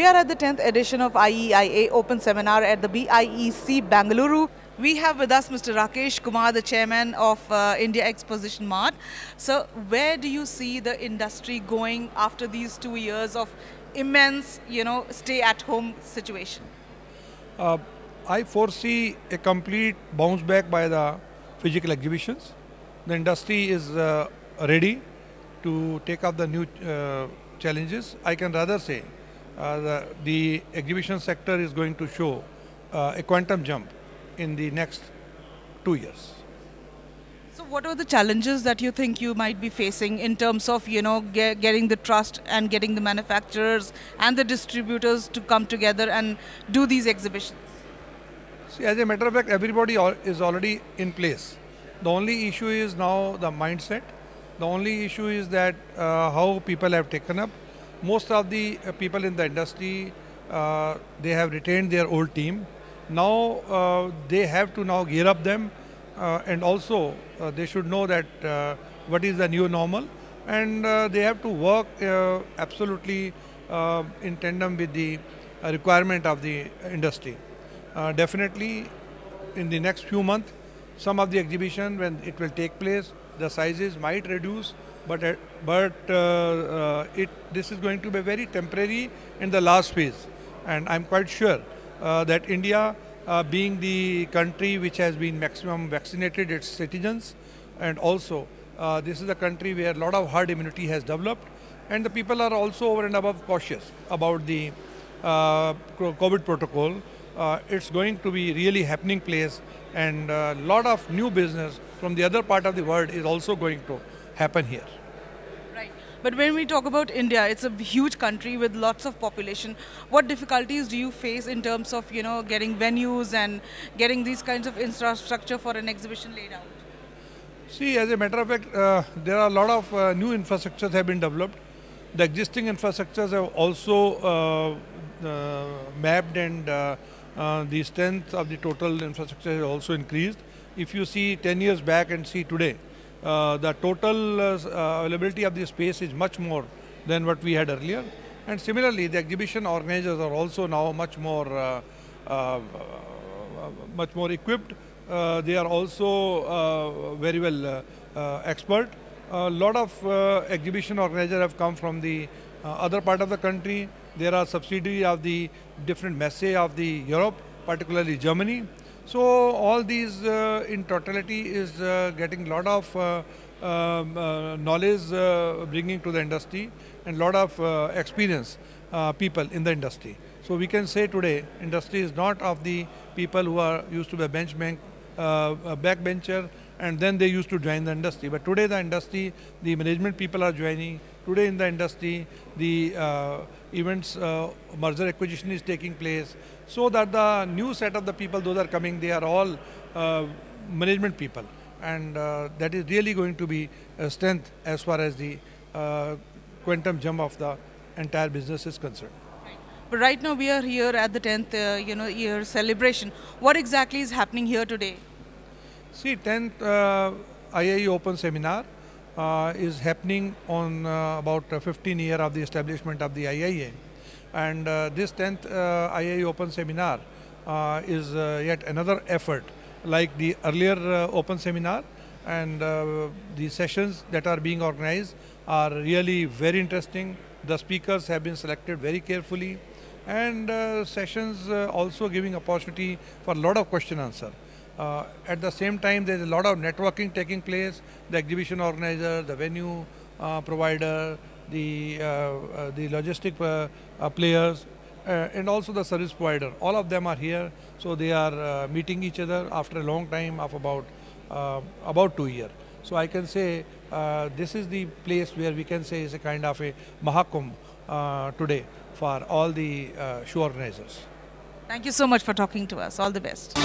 We are at the 10th edition of IEIA Open Seminar at the BIEC Bangalore. We have with us Mr. Rakesh Kumar, the chairman of India Exposition Mart. So where do you see the industry going after these 2 years of immense, stay-at-home situation? I foresee a complete bounce back by the physical exhibitions. The industry is ready to take up the new challenges. I can rather say the exhibition sector is going to show a quantum jump in the next 2 years. So what are the challenges that you think you might be facing in terms of, getting the trust and getting the manufacturers and the distributors to come together and do these exhibitions? See, as a matter of fact, everybody is already in place. The only issue is now the mindset. The only issue is that how people have taken up. Most of the people in the industry, they have retained their old team. Now they have to now gear up them, and also they should know that what is the new normal, and they have to work absolutely in tandem with the requirement of the industry. Definitely in the next few months, some of the exhibition, when it will take place, the sizes might reduce, but this is going to be very temporary in the last phase. And I'm quite sure that India, being the country which has been maximum vaccinated its citizens, and also this is a country where a lot of herd immunity has developed, and the people are also over and above cautious about the COVID protocol. It's going to be really happening place, and a lot of new business from the other part of the world is also going to happen here. Right. But when we talk about India, it's a huge country with lots of population. What difficulties do you face in terms of, getting venues and getting these kinds of infrastructure for an exhibition laid out? See, as a matter of fact, there are a lot of new infrastructures have been developed. The existing infrastructures have also mapped, and the strength of the total infrastructure has also increased. If you see 10 years back and see today, the total availability of the space is much more than what we had earlier. And similarly, the exhibition organizers are also now much more equipped. They are also very well expert. A lot of exhibition organizers have come from the other part of the country. There are subsidiaries of the different messe of the Europe, particularly Germany. So all these in totality is getting a lot of knowledge bringing to the industry, and lot of experience people in the industry. So we can say today industry is not of the people who are used to be a backbencher and then they used to join the industry. But today the industry, the management people are joining. Today in the industry, the events merger acquisition is taking place, so that the new set of the people, those are coming, they are all management people, and that is really going to be a strength as far as the quantum jump of the entire business is concerned. But right now we are here at the 10th year celebration. What exactly is happening here today? See, 10th IIE Open Seminar is happening on about 15 year of the establishment of the IIA, and this 10th IIE Open Seminar is yet another effort like the earlier Open Seminar, and the sessions that are being organized are really very interesting. The speakers have been selected very carefully, and sessions also giving opportunity for a lot of question answer. At the same time, there is a lot of networking taking place. The exhibition organizer, the venue provider, the logistic players, and also the service provider. All of them are here, so they are meeting each other after a long time of about 2 years. So I can say this is the place where we can say is a kind of a Mahakumbh today for all the show organizers. Thank you so much for talking to us. All the best.